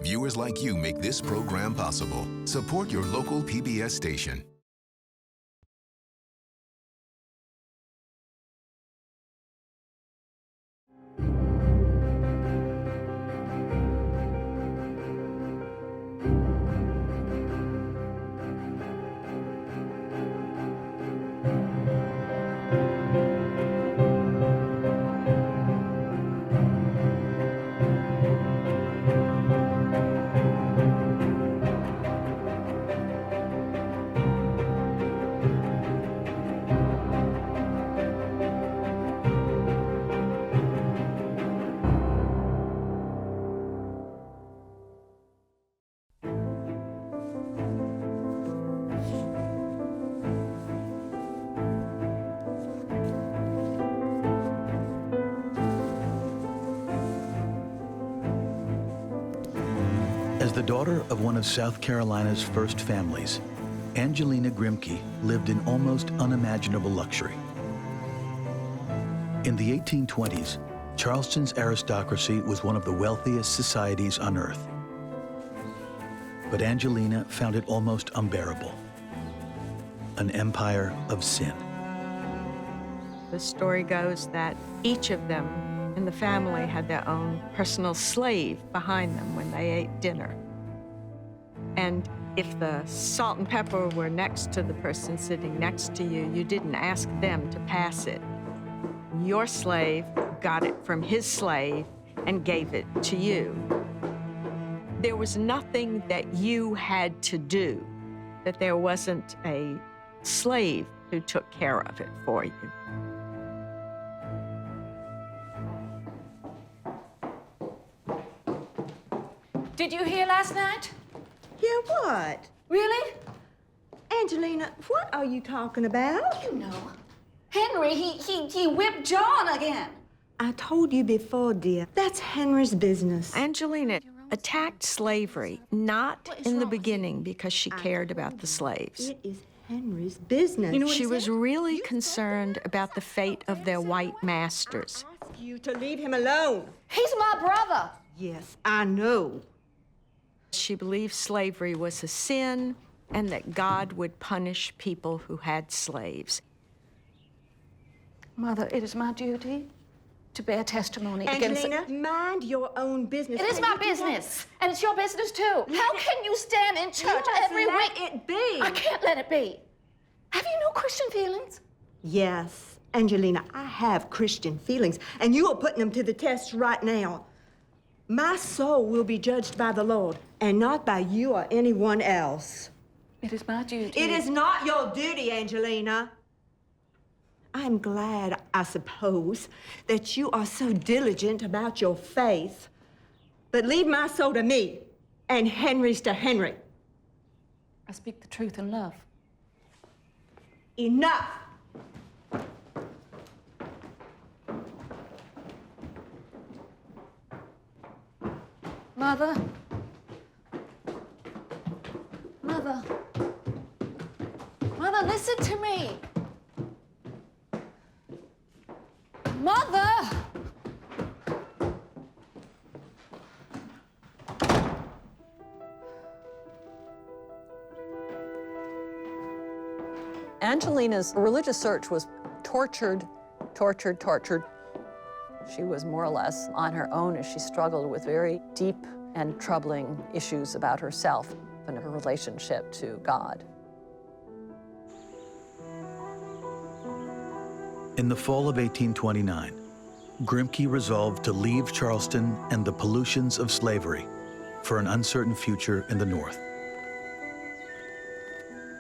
Viewers like you make this program possible. Support your local PBS station. As the daughter of one of South Carolina's first families, Angelina Grimké lived in almost unimaginable luxury. In the 1820s, Charleston's aristocracy was one of the wealthiest societies on earth. But Angelina found it almost unbearable. An empire of sin. The story goes that each of them in the family had their own personal slave behind them when they ate dinner. And if the salt and pepper were next to the person sitting next to you, you didn't ask them to pass it. Your slave got it from his slave and gave it to you. There was nothing that you had to do, that there wasn't a slave who took care of it for you. Did you hear last night? Hear what? Really? Angelina, what are you talking about? You know, Henry, he whipped John again. I told you before, dear. That's Henry's business. Angelina attacked slavery, not in the beginning because she cared about the slaves. It is Henry's business. You know what She was really concerned about the fate of their white masters. I ask you to leave him alone. He's my brother. Yes, I know. She believed slavery was a sin and that God would punish people who had slaves. Mother, it is my duty to bear testimony against... Angelina, mind your own business. It is my business, and it's your business too. How can you stand in church every week? Let it be. I can't let it be. Have you no Christian feelings? Yes, Angelina, I have Christian feelings, and you are putting them to the test right now. My soul will be judged by the Lord, and not by you or anyone else. It is my duty. It is not your duty, Angelina. I'm glad, I suppose, that you are so diligent about your faith. But leave my soul to me, and Henry's to Henry. I speak the truth in love. Enough! Mother. Mother. Mother, listen to me. Mother! Angelina's religious search was tortured. She was more or less on her own as she struggled with very deep and troubling issues about herself and her relationship to God. In the fall of 1829, Grimké resolved to leave Charleston and the pollutions of slavery for an uncertain future in the North.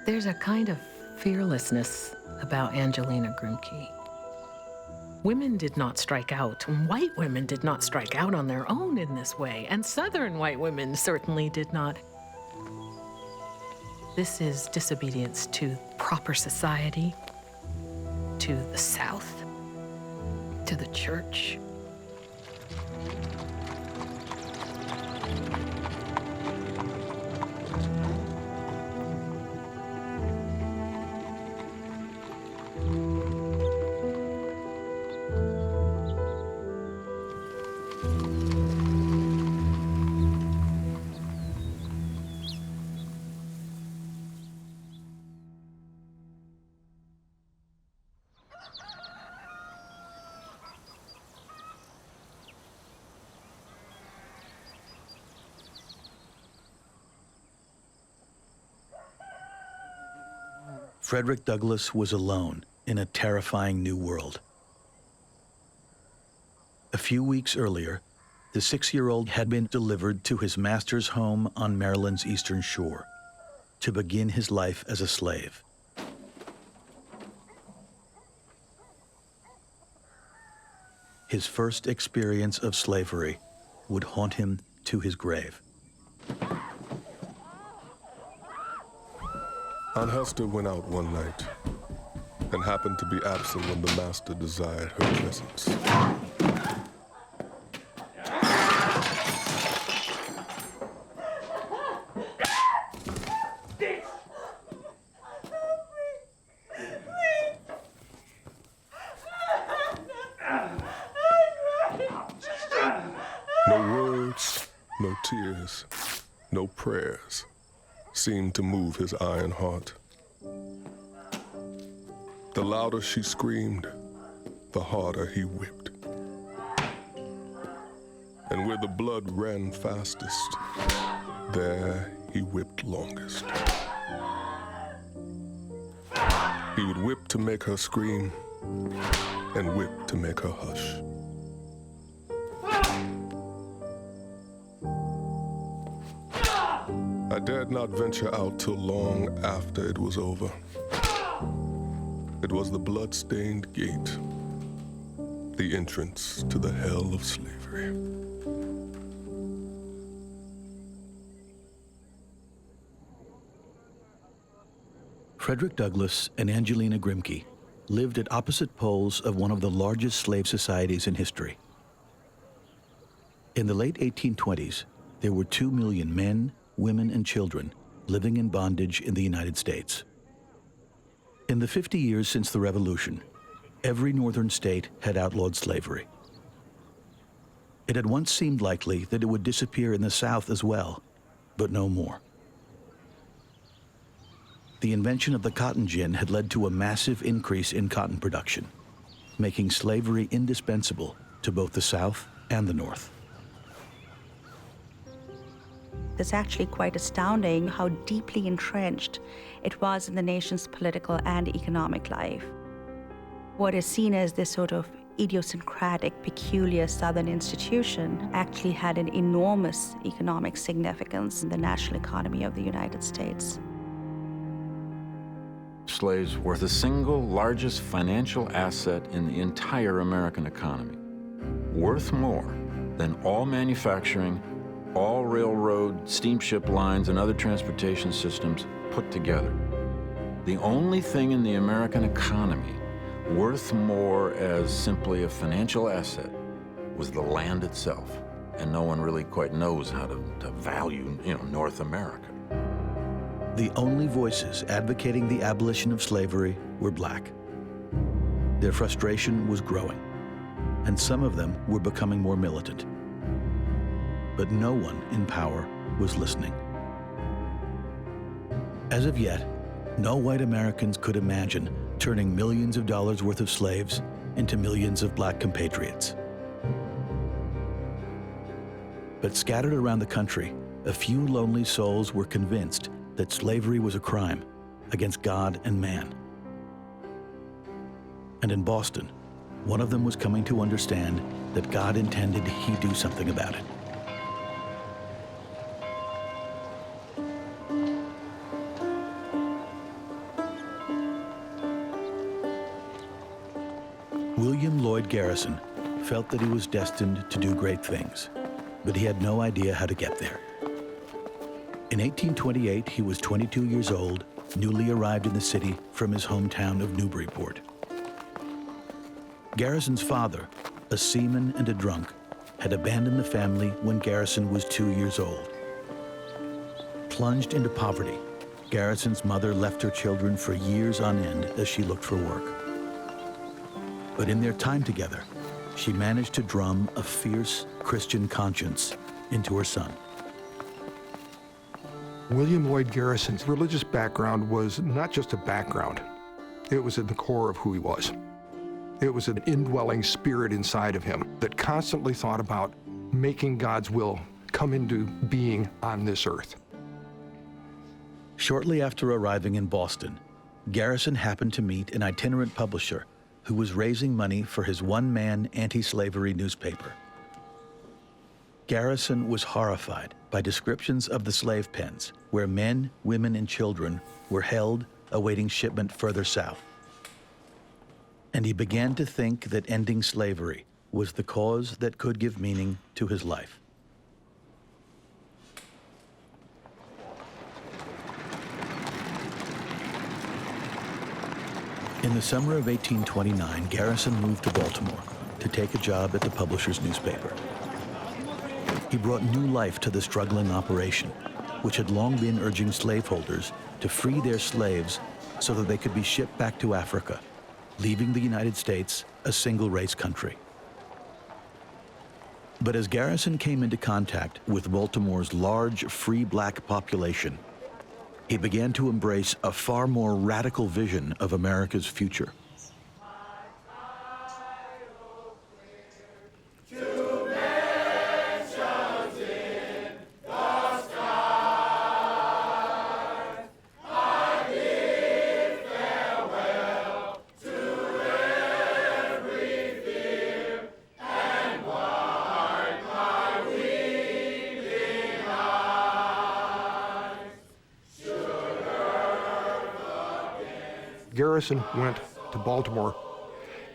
There's a kind of fearlessness about Angelina Grimké. Women did not strike out, and white women did not strike out on their own in this way, and Southern white women certainly did not. This is disobedience to proper society, to the South, to the church. Frederick Douglass was alone in a terrifying new world. A few weeks earlier, the 6-year-old had been delivered to his master's home on Maryland's eastern shore to begin his life as a slave. His first experience of slavery would haunt him to his grave. Aunt Hester went out one night and happened to be absent when the master desired her presence. No words, no tears, no prayers seemed to move his iron heart. The louder she screamed, the harder he whipped. And where the blood ran fastest, there he whipped longest. He would whip to make her scream, and whip to make her hush. I dared not venture out till long after it was over. It was the blood-stained gate, the entrance to the hell of slavery. Frederick Douglass and Angelina Grimké lived at opposite poles of one of the largest slave societies in history. In the late 1820s, there were 2 million men, women, and children living in bondage in the United States. In the 50 years since the Revolution, every northern state had outlawed slavery. It had once seemed likely that it would disappear in the South as well, but no more. The invention of the cotton gin had led to a massive increase in cotton production, making slavery indispensable to both the South and the North. It's actually quite astounding how deeply entrenched it was in the nation's political and economic life. What is seen as this sort of idiosyncratic, peculiar Southern institution actually had an enormous economic significance in the national economy of the United States. Slaves were the single largest financial asset in the entire American economy, worth more than all manufacturing, all railroad, steamship lines, and other transportation systems put together. The only thing in the American economy worth more as simply a financial asset was the land itself. And no one really quite knows how to value, North America. The only voices advocating the abolition of slavery were black. Their frustration was growing, and some of them were becoming more militant. But no one in power was listening. As of yet, no white Americans could imagine turning millions of dollars worth of slaves into millions of black compatriots. But scattered around the country, a few lonely souls were convinced that slavery was a crime against God and man. And in Boston, one of them was coming to understand that God intended he do something about it. William Lloyd Garrison felt that he was destined to do great things, but he had no idea how to get there. In 1828, he was 22 years old, newly arrived in the city from his hometown of Newburyport. Garrison's father, a seaman and a drunk, had abandoned the family when Garrison was 2 years old. Plunged into poverty, Garrison's mother left her children for years on end as she looked for work. But in their time together, she managed to drum a fierce Christian conscience into her son. William Lloyd Garrison's religious background was not just a background. It was at the core of who he was. It was an indwelling spirit inside of him that constantly thought about making God's will come into being on this earth. Shortly after arriving in Boston, Garrison happened to meet an itinerant publisher who was raising money for his one-man anti-slavery newspaper. Garrison was horrified by descriptions of the slave pens where men, women, and children were held awaiting shipment further south. And he began to think that ending slavery was the cause that could give meaning to his life. In the summer of 1829, Garrison moved to Baltimore to take a job at the publisher's newspaper. He brought new life to the struggling operation, which had long been urging slaveholders to free their slaves so that they could be shipped back to Africa, leaving the United States a single-race country. But as Garrison came into contact with Baltimore's large free black population, he began to embrace a far more radical vision of America's future. Garrison went to Baltimore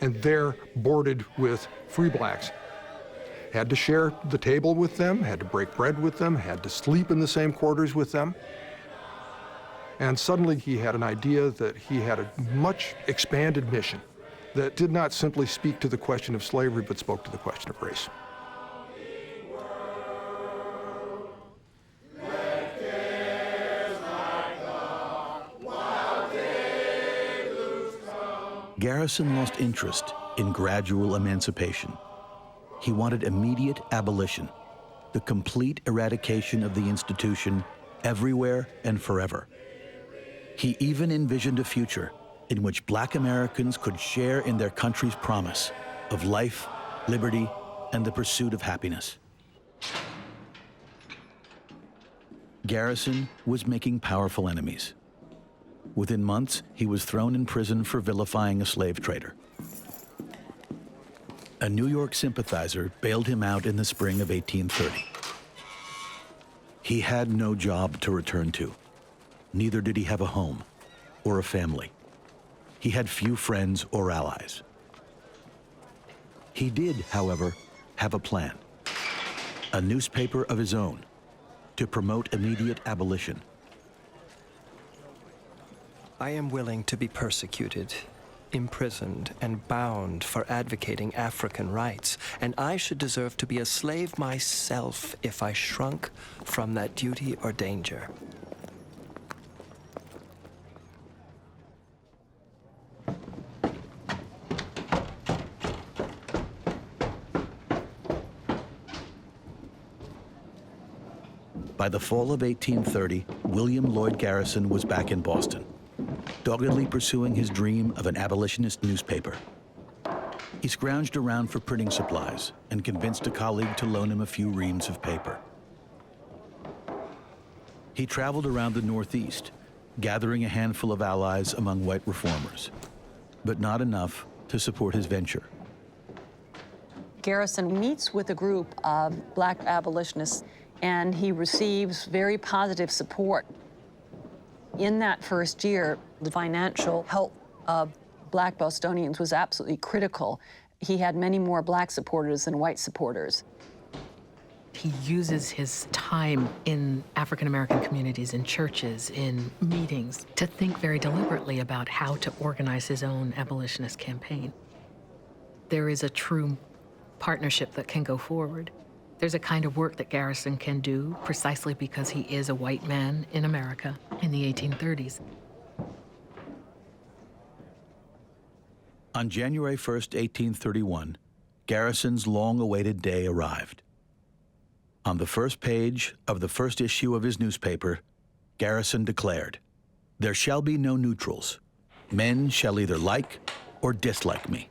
and there boarded with free blacks. Had to share the table with them, had to break bread with them, had to sleep in the same quarters with them. And suddenly he had an idea that he had a much expanded mission that did not simply speak to the question of slavery, but spoke to the question of race. Garrison lost interest in gradual emancipation. He wanted immediate abolition, the complete eradication of the institution everywhere and forever. He even envisioned a future in which Black Americans could share in their country's promise of life, liberty, and the pursuit of happiness. Garrison was making powerful enemies. Within months, he was thrown in prison for vilifying a slave trader. A New York sympathizer bailed him out in the spring of 1830. He had no job to return to. Neither did he have a home or a family. He had few friends or allies. He did, however, have a plan, a newspaper of his own to promote immediate abolition. I am willing to be persecuted, imprisoned, and bound for advocating African rights, and I should deserve to be a slave myself if I shrunk from that duty or danger. By the fall of 1830, William Lloyd Garrison was back in Boston, doggedly pursuing his dream of an abolitionist newspaper. He scrounged around for printing supplies and convinced a colleague to loan him a few reams of paper. He traveled around the Northeast, gathering a handful of allies among white reformers, but not enough to support his venture. Garrison meets with a group of Black abolitionists, and he receives very positive support. In that first year, the financial help of Black Bostonians was absolutely critical. He had many more Black supporters than white supporters. He uses his time in African-American communities, in churches, in meetings, to think very deliberately about how to organize his own abolitionist campaign. There is a true partnership that can go forward. There's a kind of work that Garrison can do precisely because he is a white man in America in the 1830s. On January 1st, 1831, Garrison's long-awaited day arrived. On the first page of the first issue of his newspaper, Garrison declared, "There shall be no neutrals. Men shall either like or dislike me."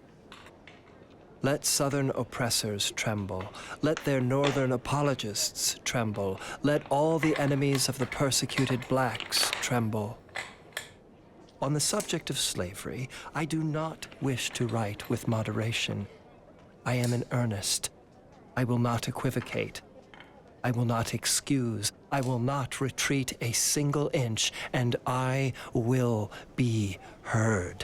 Let Southern oppressors tremble. Let their Northern apologists tremble. Let all the enemies of the persecuted blacks tremble. On the subject of slavery, I do not wish to write with moderation. I am in earnest. I will not equivocate. I will not excuse. I will not retreat a single inch, and I will be heard.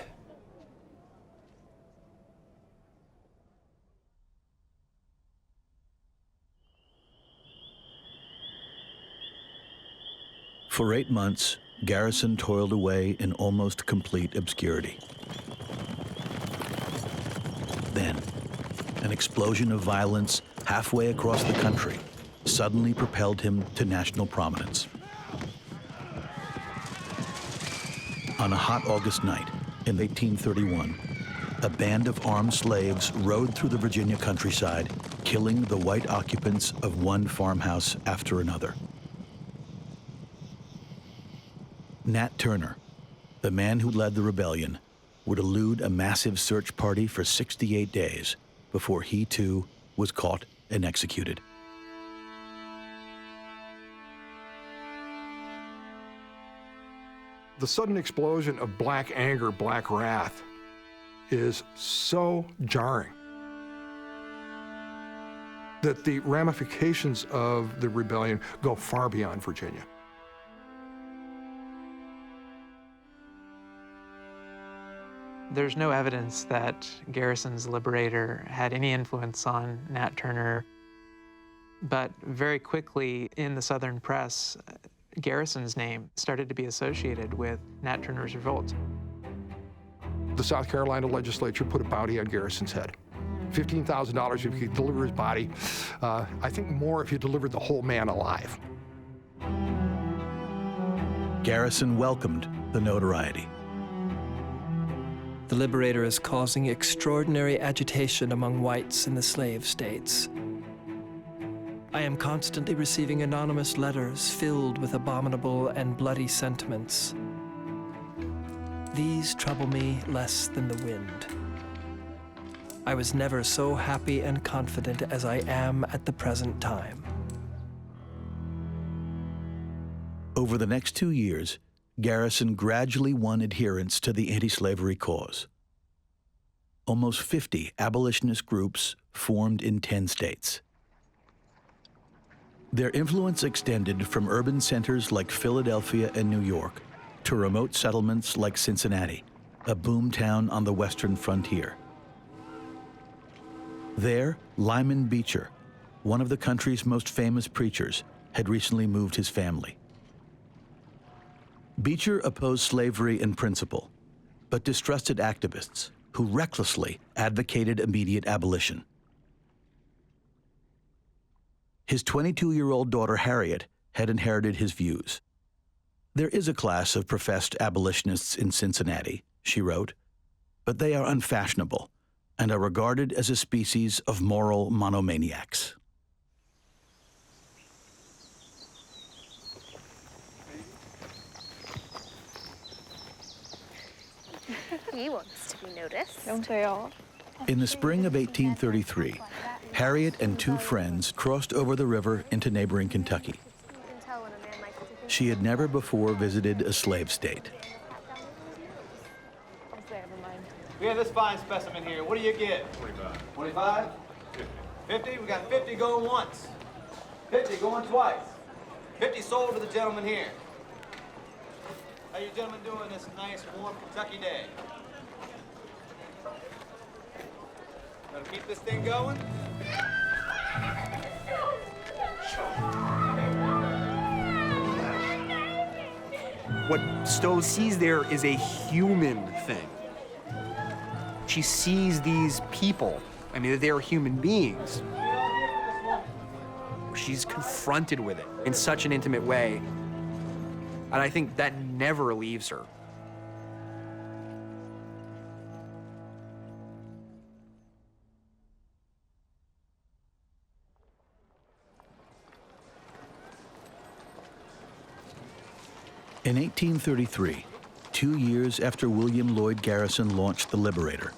For 8 months, Garrison toiled away in almost complete obscurity. Then, an explosion of violence halfway across the country suddenly propelled him to national prominence. On a hot August night in 1831, a band of armed slaves rode through the Virginia countryside, killing the white occupants of one farmhouse after another. Nat Turner, the man who led the rebellion, would elude a massive search party for 68 days before he, too, was caught and executed. The sudden explosion of black anger, black wrath, is so jarring that the ramifications of the rebellion go far beyond Virginia. There's no evidence that Garrison's Liberator had any influence on Nat Turner, but very quickly in the Southern press, Garrison's name started to be associated with Nat Turner's revolt. The South Carolina legislature put a bounty on Garrison's head. $15,000 if he could deliver his body. I think more if he delivered the whole man alive. Garrison welcomed the notoriety. The Liberator is causing extraordinary agitation among whites in the slave states. I am constantly receiving anonymous letters filled with abominable and bloody sentiments. These trouble me less than the wind. I was never so happy and confident as I am at the present time. Over the next 2 years, Garrison gradually won adherents to the anti-slavery cause. Almost 50 abolitionist groups formed in 10 states. Their influence extended from urban centers like Philadelphia and New York to remote settlements like Cincinnati, a boom town on the western frontier. There, Lyman Beecher, one of the country's most famous preachers, had recently moved his family. Beecher opposed slavery in principle, but distrusted activists who recklessly advocated immediate abolition. His 22-year-old daughter, Harriet, had inherited his views. "There is a class of professed abolitionists in Cincinnati," she wrote, "but they are unfashionable and are regarded as a species of moral monomaniacs." He wants to be noticed. Don't they all? In the spring of 1833, Harriet and 2 friends crossed over the river into neighboring Kentucky. She had never before visited a slave state. We have this fine specimen here. What do you get? 25. 25? 50? We got 50 going once. 50 going twice. 50 sold to the gentleman here. How you gentlemen doing this nice, warm Kentucky day? Gonna keep this thing going? What Stowe sees there is a human thing. She sees these people. I mean, they're human beings. She's confronted with it in such an intimate way. And I think that never leaves her. In 1833, 2 years after William Lloyd Garrison launched the Liberator,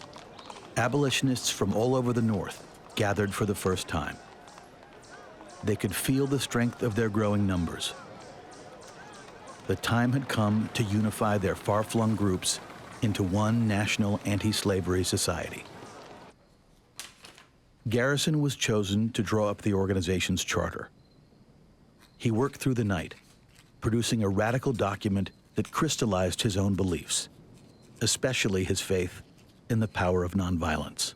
abolitionists from all over the North gathered for the first time. They could feel the strength of their growing numbers. the time had come to unify their far-flung groups into one national anti-slavery society. Garrison was chosen to draw up the organization's charter. He worked through the night, producing a radical document that crystallized his own beliefs, especially his faith in the power of nonviolence.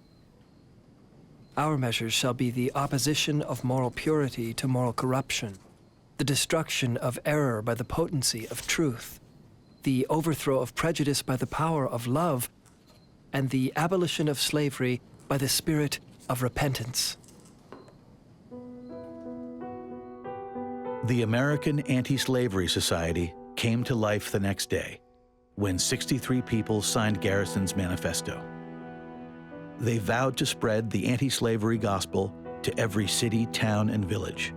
Our measures shall be the opposition of moral purity to moral corruption, the destruction of error by the potency of truth, the overthrow of prejudice by the power of love, and the abolition of slavery by the spirit of repentance. The American Anti-Slavery Society came to life the next day when 63 people signed Garrison's manifesto. They vowed to spread the anti-slavery gospel to every city, town, and village,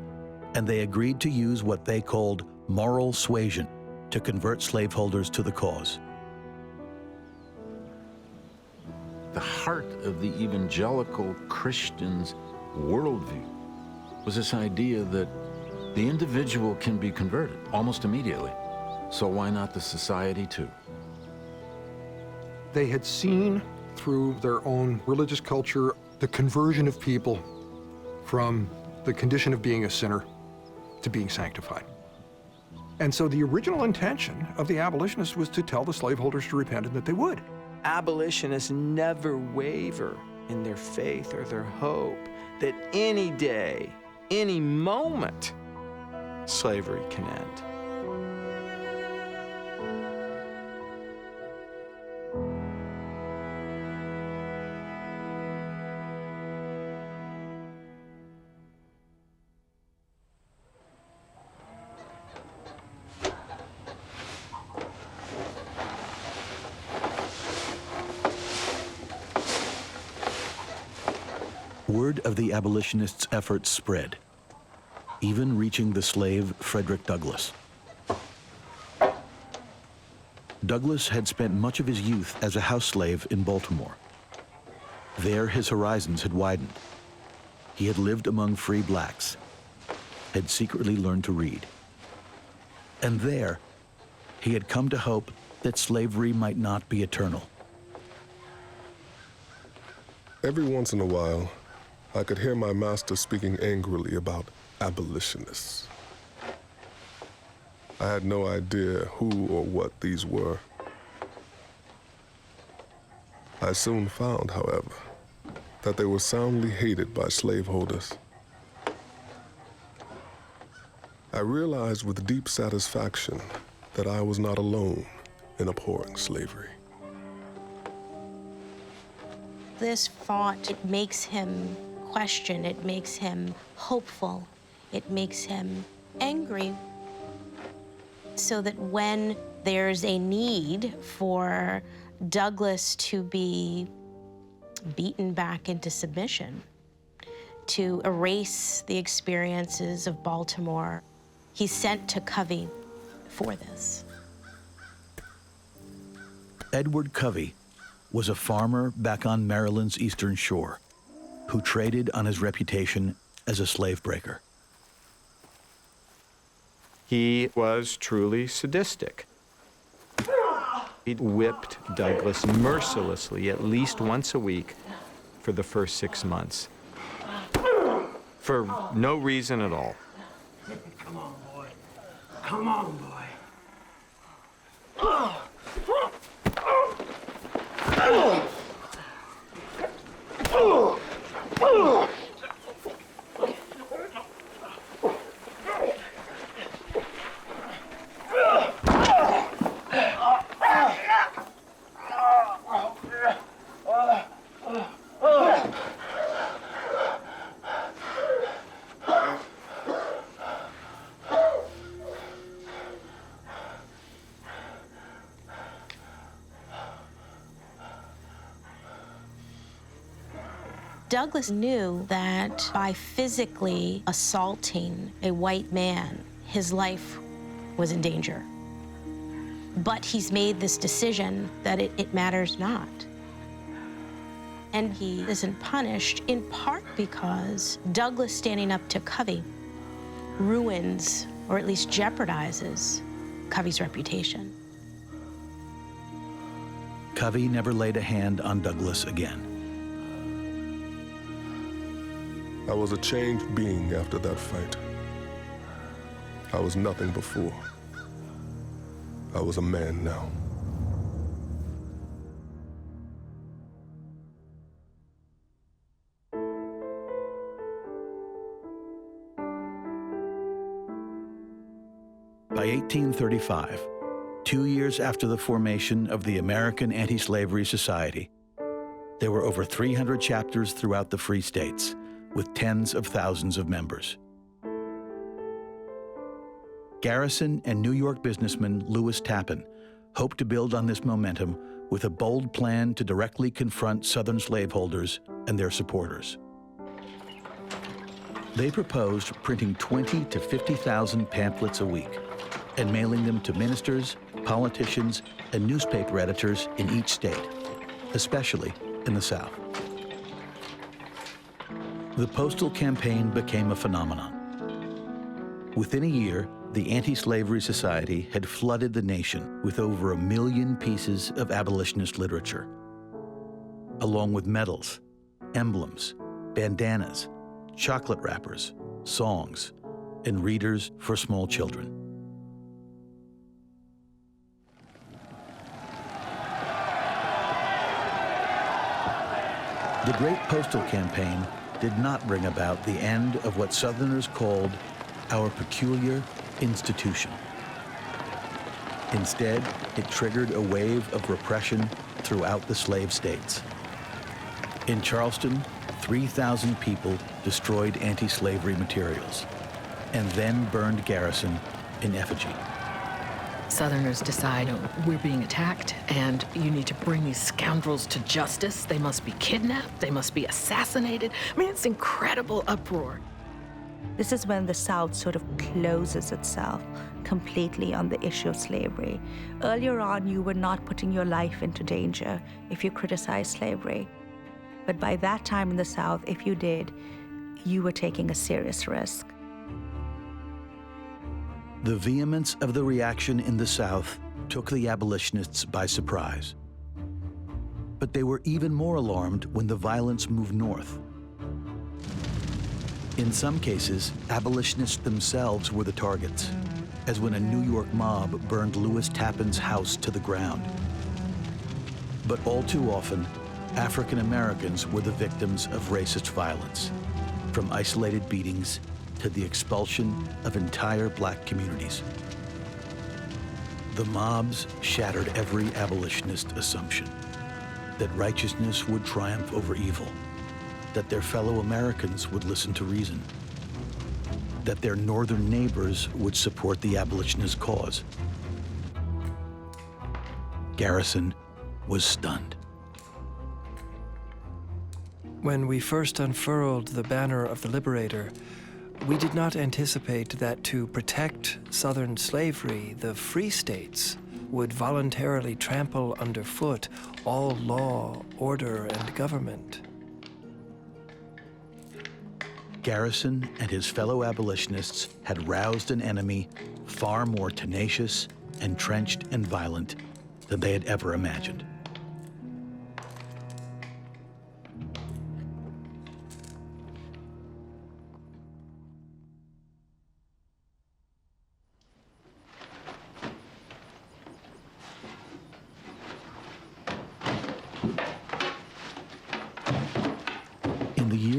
and they agreed to use what they called moral suasion to convert slaveholders to the cause. The heart of the evangelical Christian's worldview was this idea that the individual can be converted almost immediately. So why not the society too? They had seen through their own religious culture the conversion of people from the condition of being a sinner to being sanctified. And so the original intention of the abolitionists was to tell the slaveholders to repent and that they would. Abolitionists never waver in their faith or their hope that any day, any moment, slavery can end. Word of the abolitionists' efforts spread, even reaching the slave Frederick Douglass. Douglass had spent much of his youth as a house slave in Baltimore. There, his horizons had widened. He had lived among free blacks, had secretly learned to read. And there, he had come to hope that slavery might not be eternal. Every once in a while, I could hear my master speaking angrily about abolitionists. I had no idea who or what these were. I soon found, however, that they were soundly hated by slaveholders. I realized with deep satisfaction that I was not alone in abhorring slavery. This thought, it makes him question, it makes him hopeful, it makes him angry. So that when there's a need for Douglass to be beaten back into submission, to erase the experiences of Baltimore, he's sent to Covey for this. Edward Covey was a farmer back on Maryland's eastern shore who traded on his reputation as a slave breaker. He was truly sadistic. He whipped Douglass mercilessly at least once a week for the first 6 months, for no reason at all. Come on, boy. Come on, boy. Douglass knew that by physically assaulting a white man, his life was in danger. But he's made this decision that it matters not. And he isn't punished in part because Douglass standing up to Covey ruins, or at least jeopardizes, Covey's reputation. Covey never laid a hand on Douglass again. I was a changed being after that fight. I was nothing before. I was a man now. By 1835, 2 years after the formation of the American Anti-Slavery Society, there were over 300 chapters throughout the free states, with tens of thousands of members. Garrison and New York businessman Lewis Tappan hoped to build on this momentum with a bold plan to directly confront Southern slaveholders and their supporters. They proposed printing 20 to 50,000 pamphlets a week and mailing them to ministers, politicians, and newspaper editors in each state, especially in the South. The postal campaign became a phenomenon. Within a year, the Anti-Slavery Society had flooded the nation with over 1 million pieces of abolitionist literature, along with medals, emblems, bandanas, chocolate wrappers, songs, and readers for small children. The Great Postal Campaign did not bring about the end of what Southerners called our peculiar institution. Instead, it triggered a wave of repression throughout the slave states. In Charleston, 3,000 people destroyed anti-slavery materials and then burned Garrison in effigy. Southerners decide, we're being attacked, and you need to bring these scoundrels to justice. They must be kidnapped. They must be assassinated. I mean, it's incredible uproar. This is when the South sort of closes itself completely on the issue of slavery. Earlier on, you were not putting your life into danger if you criticized slavery. But by that time in the South, if you did, you were taking a serious risk. The vehemence of the reaction in the South took the abolitionists by surprise. But they were even more alarmed when the violence moved north. In some cases, abolitionists themselves were the targets, as when a New York mob burned Lewis Tappan's house to the ground. But all too often, African Americans were the victims of racist violence, from isolated beatings to the expulsion of entire black communities. The mobs shattered every abolitionist assumption, that righteousness would triumph over evil, that their fellow Americans would listen to reason, that their northern neighbors would support the abolitionist cause. Garrison was stunned. When we first unfurled the banner of the Liberator, we did not anticipate that to protect Southern slavery, the free states would voluntarily trample underfoot all law, order, and government. Garrison and his fellow abolitionists had roused an enemy far more tenacious, entrenched, and violent than they had ever imagined.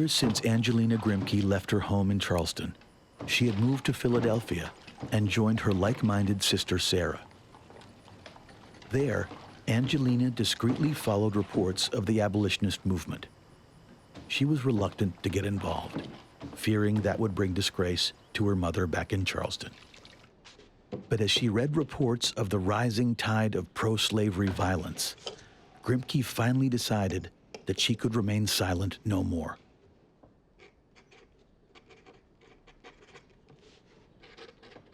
Since Angelina Grimké left her home in Charleston, she had moved to Philadelphia and joined her like-minded sister Sarah. There, Angelina discreetly followed reports of the abolitionist movement. She was reluctant to get involved, fearing that would bring disgrace to her mother back in Charleston. But as she read reports of the rising tide of pro-slavery violence, Grimké finally decided that she could remain silent no more.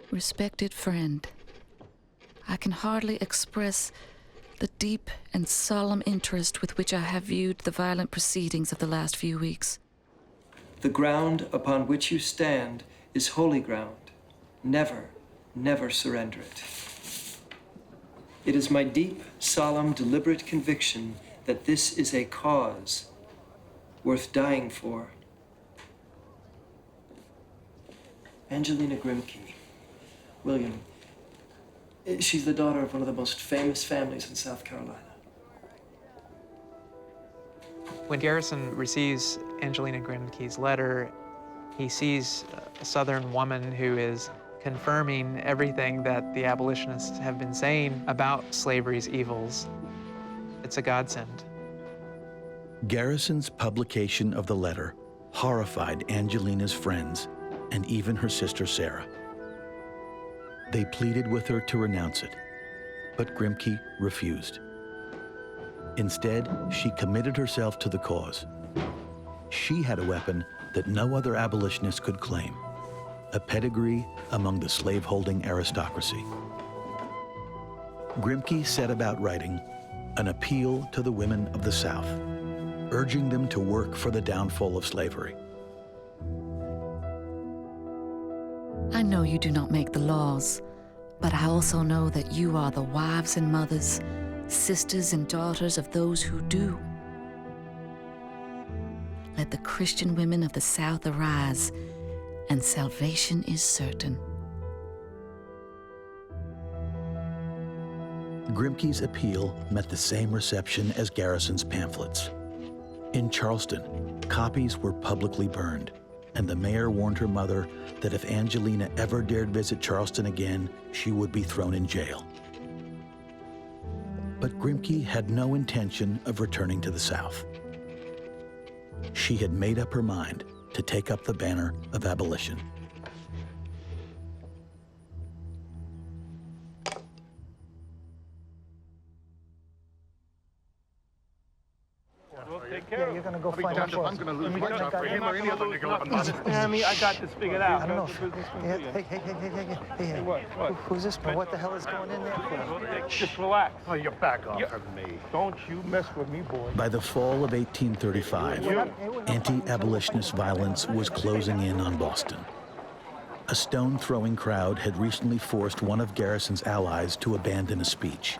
Respected friend, I can hardly express the deep and solemn interest with which I have viewed the violent proceedings of the last few weeks. The ground upon which you stand is holy ground. Never, never surrender it. It is my deep, solemn, deliberate conviction that this is a cause worth dying for. Angelina Grimké. William. She's the daughter of one of the most famous families in South Carolina. When Garrison receives Angelina Grimké's letter, he sees a Southern woman who is confirming everything that the abolitionists have been saying about slavery's evils. It's a godsend. Garrison's publication of the letter horrified Angelina's friends and even her sister Sarah. They pleaded with her to renounce it, but Grimké refused. Instead, she committed herself to the cause. She had a weapon that no other abolitionist could claim, a pedigree among the slave-holding aristocracy. Grimké set about writing an appeal to the women of the South, urging them to work for the downfall of slavery. I know you do not make the laws, but I also know that you are the wives and mothers, sisters and daughters of those who do. Let the Christian women of the South arise, and salvation is certain. Grimké's appeal met the same reception as Garrison's pamphlets. In Charleston, copies were publicly burned, and the mayor warned her mother that if Angelina ever dared visit Charleston again, she would be thrown in jail. But Grimké had no intention of returning to the South. She had made up her mind to take up the banner of abolition. Yeah, you're gonna go find out. I'm gonna lose my job for him or any other nigga living on this. I got this figured out. I don't know. Hey, what? Who's this? What the hell is going in there for? Just relax. Oh, you're back off of me. Don't you mess with me, boy. By the fall of 1835, anti-abolitionist violence was closing in on Boston. A stone-throwing crowd had recently forced one of Garrison's allies to abandon a speech.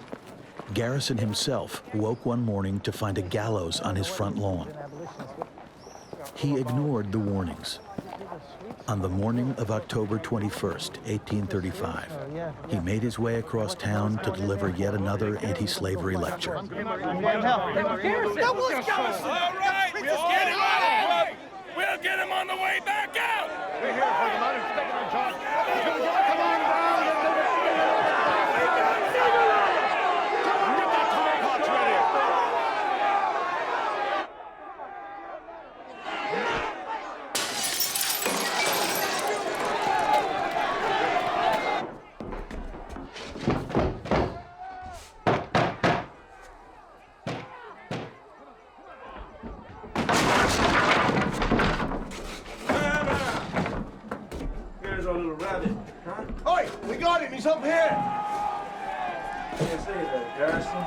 Garrison himself woke one morning to find a gallows on his front lawn. He ignored the warnings. On the morning of October 21st, 1835, he made his way across town to deliver yet another anti-slavery lecture. That was Garrison! All right, we'll get him out! We'll get him on the way back out! We're here for the money, taking our job. Come on down! Oi, we got him. He's up here. Can't say that, Garrison.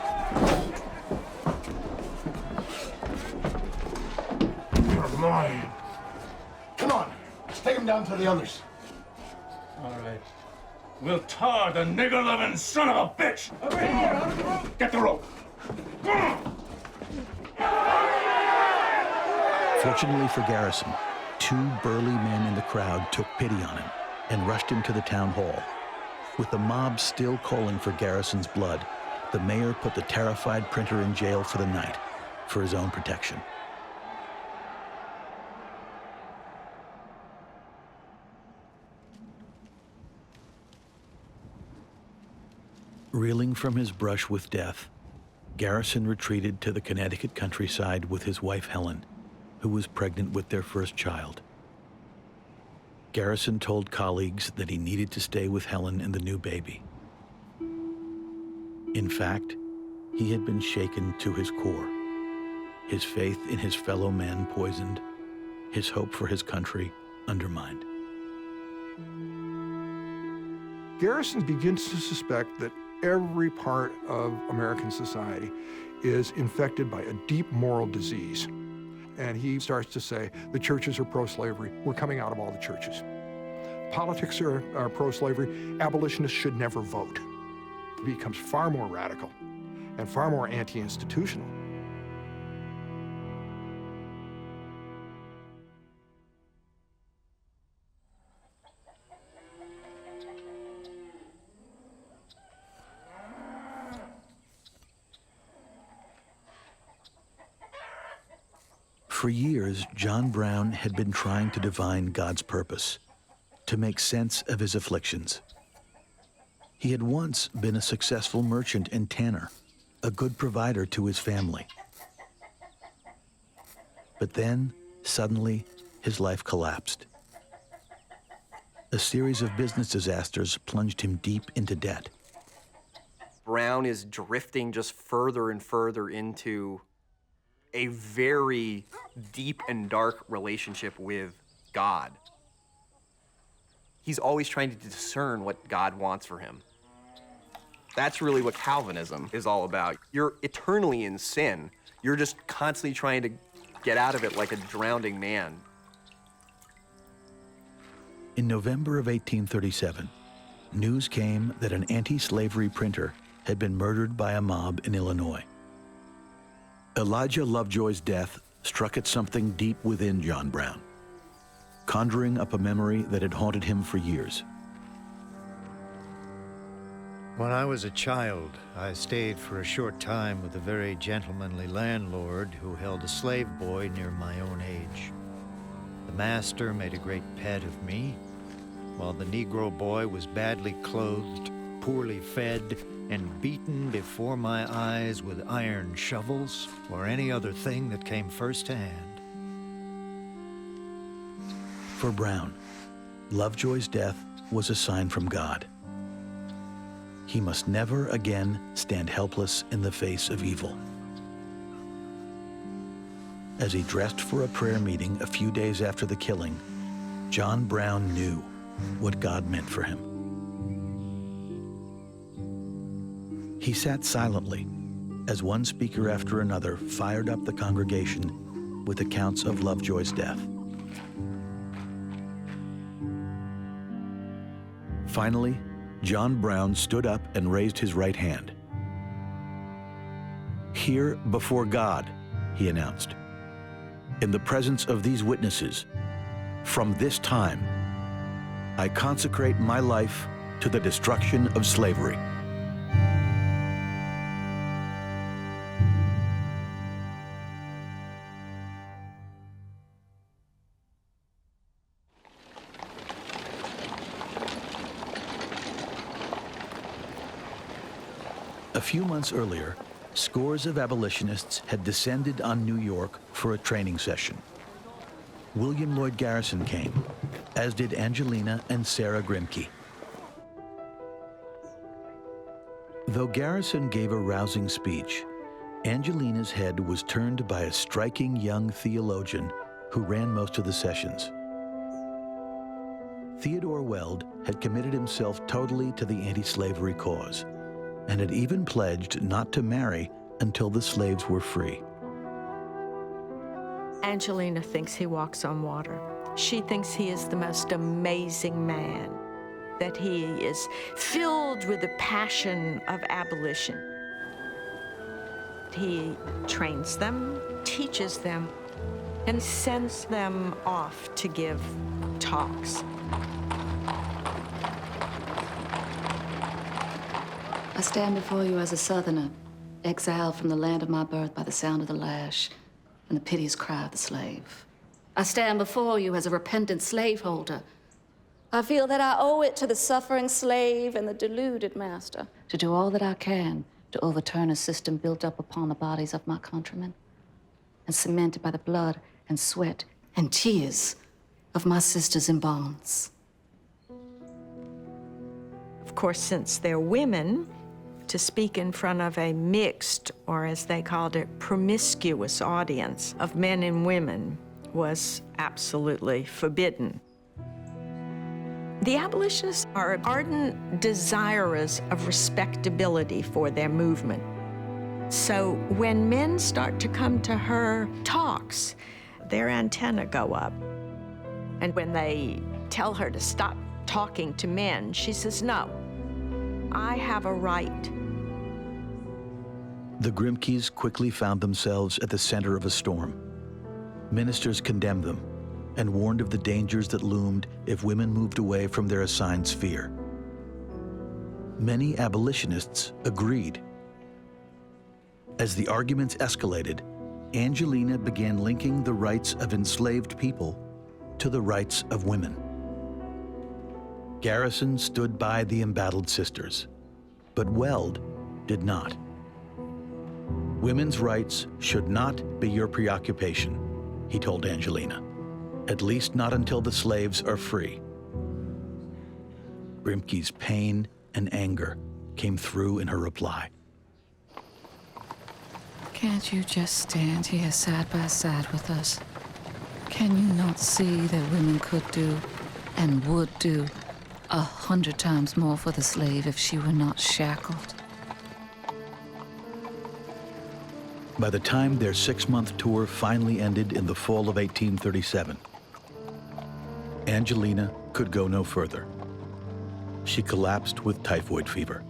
Come on. Come on. Let's take him down to the others. All right. We'll tar the nigger-loving son of a bitch. Over here. Get the rope. Fortunately for Garrison, two burly men in the crowd took pity on him and rushed him to the town hall. With the mob still calling for Garrison's blood, the mayor put the terrified printer in jail for the night for his own protection. Reeling from his brush with death, Garrison retreated to the Connecticut countryside with his wife Helen, who was pregnant with their first child. Garrison told colleagues that he needed to stay with Helen and the new baby. In fact, he had been shaken to his core, his faith in his fellow men poisoned, his hope for his country undermined. Garrison begins to suspect that every part of American society is infected by a deep moral disease. And he starts to say, the churches are pro-slavery. We're coming out of all the churches. Politics are pro-slavery. Abolitionists should never vote. becomes far more radical and far more anti-institutional. For years, John Brown had been trying to divine God's purpose, to make sense of his afflictions. He had once been a successful merchant and tanner, a good provider to his family. But then, suddenly, his life collapsed. A series of business disasters plunged him deep into debt. Brown is drifting just further and further into a very deep and dark relationship with God. He's always trying to discern what God wants for him. That's really what Calvinism is all about. You're eternally in sin. You're just constantly trying to get out of it like a drowning man. In November of 1837, news came that an anti-slavery printer had been murdered by a mob in Illinois. Elijah Lovejoy's death struck at something deep within John Brown, conjuring up a memory that had haunted him for years. When I was a child, I stayed for a short time with a very gentlemanly landlord who held a slave boy near my own age. The master made a great pet of me, while the Negro boy was badly clothed, poorly fed, and beaten before my eyes with iron shovels or any other thing that came first to hand. For Brown, Lovejoy's death was a sign from God. He must never again stand helpless in the face of evil. As he dressed for a prayer meeting a few days after the killing, John Brown knew what God meant for him. He sat silently as one speaker after another fired up the congregation with accounts of Lovejoy's death. Finally, John Brown stood up and raised his right hand. "Here before God," he announced, "in the presence of these witnesses, from this time, I consecrate my life to the destruction of slavery." A few months earlier, scores of abolitionists had descended on New York for a training session. William Lloyd Garrison came, as did Angelina and Sarah Grimké. Though Garrison gave a rousing speech, Angelina's head was turned by a striking young theologian who ran most of the sessions. Theodore Weld had committed himself totally to the anti-slavery cause, and had even pledged not to marry until the slaves were free. Angelina thinks he walks on water. She thinks he is the most amazing man, that he is filled with the passion of abolition. He trains them, teaches them, and sends them off to give talks. I stand before you as a Southerner, exiled from the land of my birth by the sound of the lash and the piteous cry of the slave. I stand before you as a repentant slaveholder. I feel that I owe it to the suffering slave and the deluded master to do all that I can to overturn a system built up upon the bodies of my countrymen and cemented by the blood and sweat and tears of my sisters in bonds. Of course, since they're women, to speak in front of a mixed, or as they called it, promiscuous audience of men and women was absolutely forbidden. The abolitionists are ardent desirers of respectability for their movement. So when men start to come to her talks, their antennae go up. And when they tell her to stop talking to men, she says, "No, I have a right. The Grimkes quickly found themselves at the center of a storm. Ministers condemned them and warned of the dangers that loomed if women moved away from their assigned sphere. Many abolitionists agreed. As the arguments escalated, Angelina began linking the rights of enslaved people to the rights of women. Garrison stood by the embattled sisters, but Weld did not. Women's rights should not be your preoccupation, he told Angelina, at least not until the slaves are free. Grimke's pain and anger came through in her reply. Can't you just stand here side by side with us? Can you not see that women could do and would do 100 times more for the slave if she were not shackled? By the time their 6-month tour finally ended in the fall of 1837, Angelina could go no further. She collapsed with typhoid fever.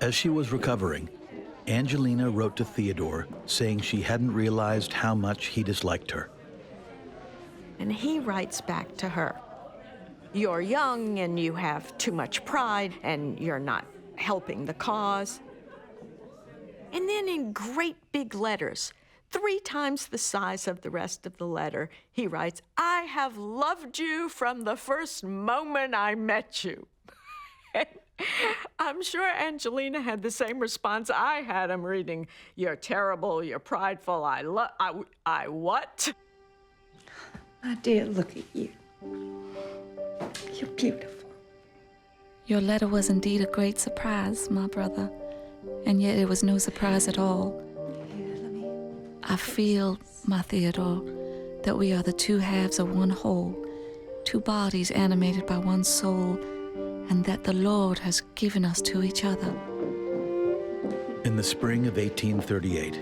As she was recovering, Angelina wrote to Theodore saying she hadn't realized how much he disliked her. And he writes back to her, "You're young and you have too much pride and you're not helping the cause." And then in great big letters, 3 times the size of the rest of the letter, he writes, "I have loved you from the first moment I met you." I'm sure Angelina had the same response I had. I'm reading, "You're terrible, you're prideful, I what?" My dear, look at you. You're beautiful. Your letter was indeed a great surprise, my brother, and yet it was no surprise at all. I feel, my Theodore, that we are the 2 halves of one whole, 2 bodies animated by one soul, and that the Lord has given us to each other. In the spring of 1838,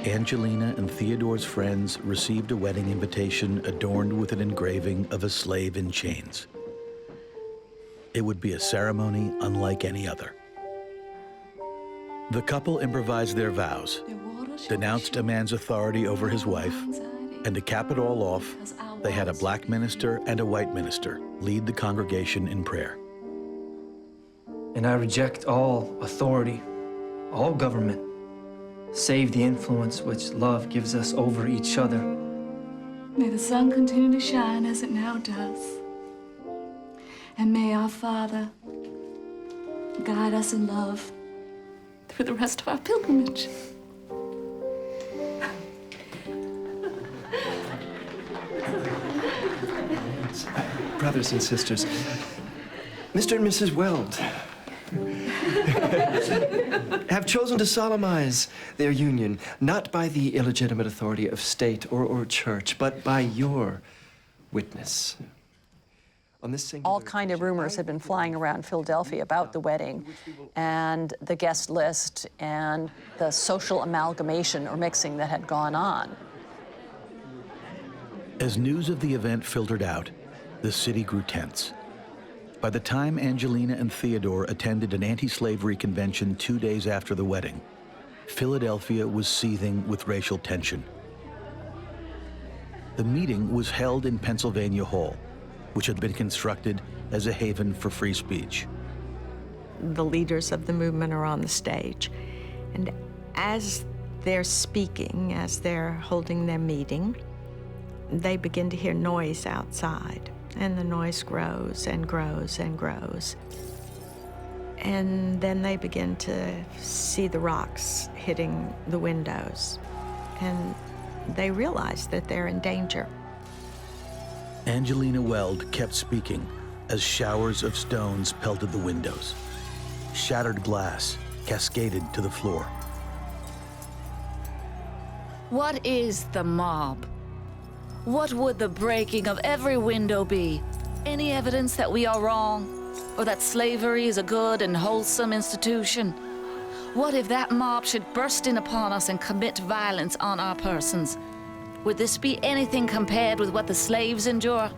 Angelina and Theodore's friends received a wedding invitation adorned with an engraving of a slave in chains. It would be a ceremony unlike any other. The couple improvised their vows, denounced a man's authority over his wife, and to cap it all off, they had a black minister and a white minister lead the congregation in prayer. And I reject all authority, all government, save the influence which love gives us over each other. May the sun continue to shine as it now does. And may our Father guide us in love through the rest of our pilgrimage. Brothers and sisters, Mr. and Mrs. Weld have chosen to solemnize their union, not by the illegitimate authority of state or church, but by your witness. On this All kind of rumors had been flying around Philadelphia about the wedding and the guest list and the social amalgamation or mixing that had gone on. As news of the event filtered out, the city grew tense. By the time Angelina and Theodore attended an anti-slavery convention 2 days after the wedding, Philadelphia was seething with racial tension. The meeting was held in Pennsylvania Hall, which had been constructed as a haven for free speech. The leaders of the movement are on the stage, and as they're speaking, as they're holding their meeting, they begin to hear noise outside. And the noise grows and grows and grows. And then they begin to see the rocks hitting the windows. And they realize that they're in danger. Angelina Weld kept speaking as showers of stones pelted the windows. Shattered glass cascaded to the floor. What is the mob? What would the breaking of every window be? Any evidence that we are wrong, or that slavery is a good and wholesome institution? What if that mob should burst in upon us and commit violence on our persons? Would this be anything compared with what the slaves endure?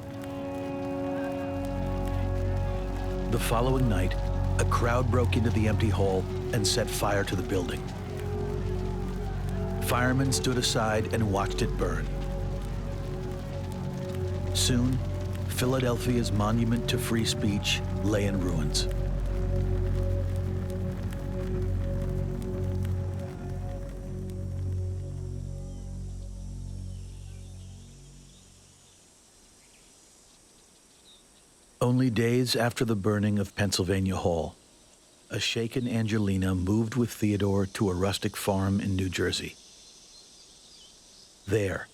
The following night, a crowd broke into the empty hall and set fire to the building. Firemen stood aside and watched it burn. Soon, Philadelphia's monument to free speech lay in ruins. Only days after the burning of Pennsylvania Hall, a shaken Angelina moved with Theodore to a rustic farm in New Jersey. There,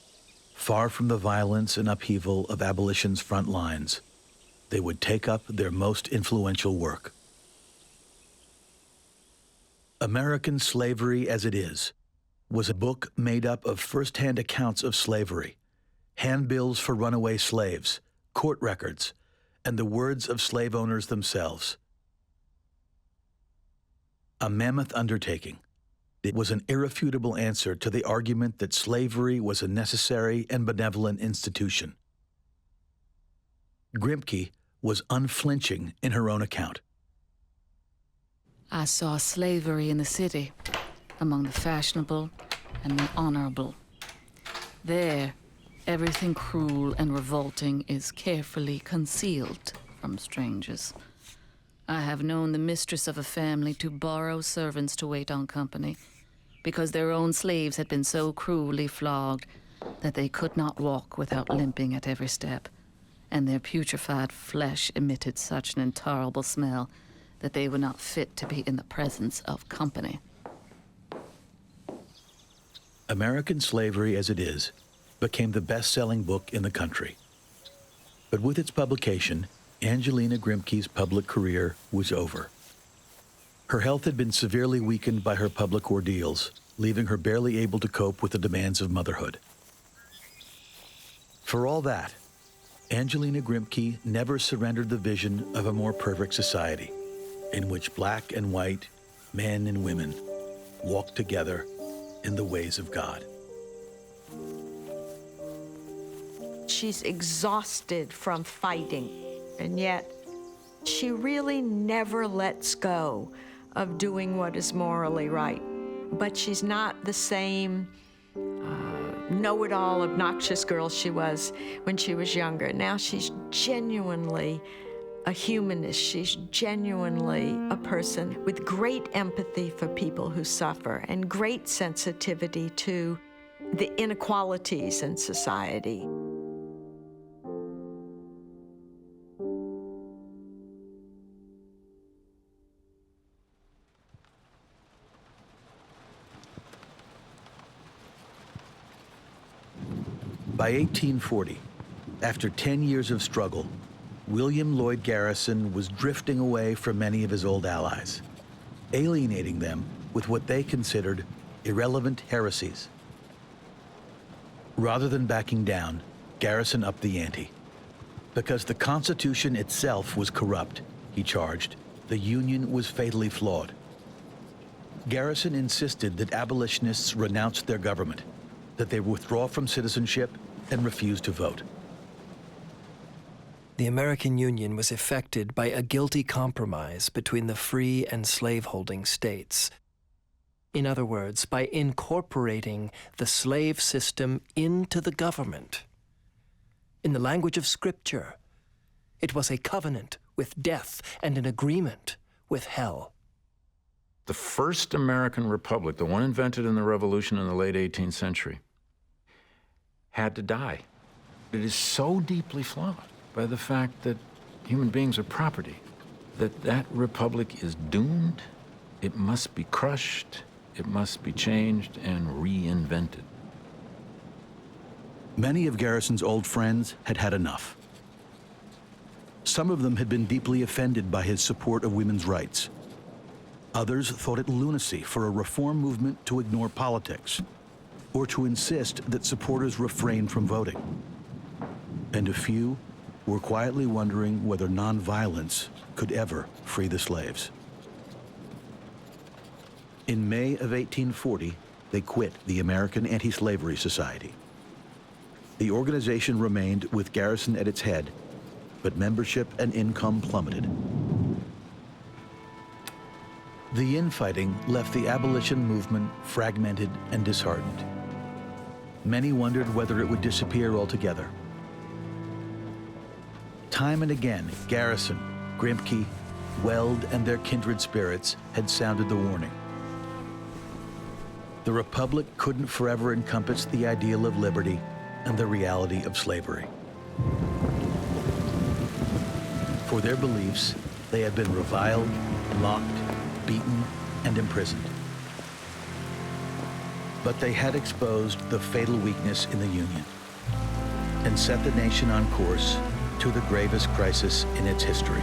far from the violence and upheaval of abolition's front lines, they would take up their most influential work. American Slavery as It Is was a book made up of first-hand accounts of slavery, handbills for runaway slaves, court records, and the words of slave owners themselves. A mammoth undertaking, it was an irrefutable answer to the argument that slavery was a necessary and benevolent institution. Grimké was unflinching in her own account. I saw slavery in the city, among the fashionable and the honorable. There, everything cruel and revolting is carefully concealed from strangers. I have known the mistress of a family to borrow servants to wait on company, because their own slaves had been so cruelly flogged that they could not walk without limping at every step, and their putrefied flesh emitted such an intolerable smell that they were not fit to be in the presence of company. American Slavery as It Is became the best-selling book in the country. But with its publication, Angelina Grimké's public career was over. Her health had been severely weakened by her public ordeals, leaving her barely able to cope with the demands of motherhood. For all that, Angelina Grimké never surrendered the vision of a more perfect society, in which black and white, men and women, walked together in the ways of God. She's exhausted from fighting, and yet she really never lets go of doing what is morally right. But she's not the same know-it-all, obnoxious girl she was when she was younger. Now she's genuinely a humanist. She's genuinely a person with great empathy for people who suffer and great sensitivity to the inequalities in society. By 1840, after 10 years of struggle, William Lloyd Garrison was drifting away from many of his old allies, alienating them with what they considered irrelevant heresies. Rather than backing down, Garrison upped the ante. Because the Constitution itself was corrupt, he charged, the Union was fatally flawed. Garrison insisted that abolitionists renounce their government, that they withdraw from citizenship and refuse to vote. The American Union was effected by a guilty compromise between the free and slaveholding states. In other words, by incorporating the slave system into the government. In the language of Scripture, it was a covenant with death and an agreement with hell. The first American republic, the one invented in the Revolution in the late 18th century, had to die. It is so deeply flawed by the fact that human beings are property, that that republic is doomed. It must be crushed, it must be changed and reinvented. Many of Garrison's old friends had had enough. Some of them had been deeply offended by his support of women's rights. Others thought it lunacy for a reform movement to ignore politics, or to insist that supporters refrain from voting. and a few were quietly wondering whether nonviolence could ever free the slaves. In May of 1840, they quit the American Anti-Slavery Society. The organization remained with Garrison at its head, but membership and income plummeted. The infighting left the abolition movement fragmented and disheartened. Many wondered whether it would disappear altogether. Time and again, Garrison, Grimké, Weld, and their kindred spirits had sounded the warning. The Republic couldn't forever encompass the ideal of liberty and the reality of slavery. For their beliefs, they had been reviled, mocked, beaten, and imprisoned. But they had exposed the fatal weakness in the Union and set the nation on course to the gravest crisis in its history.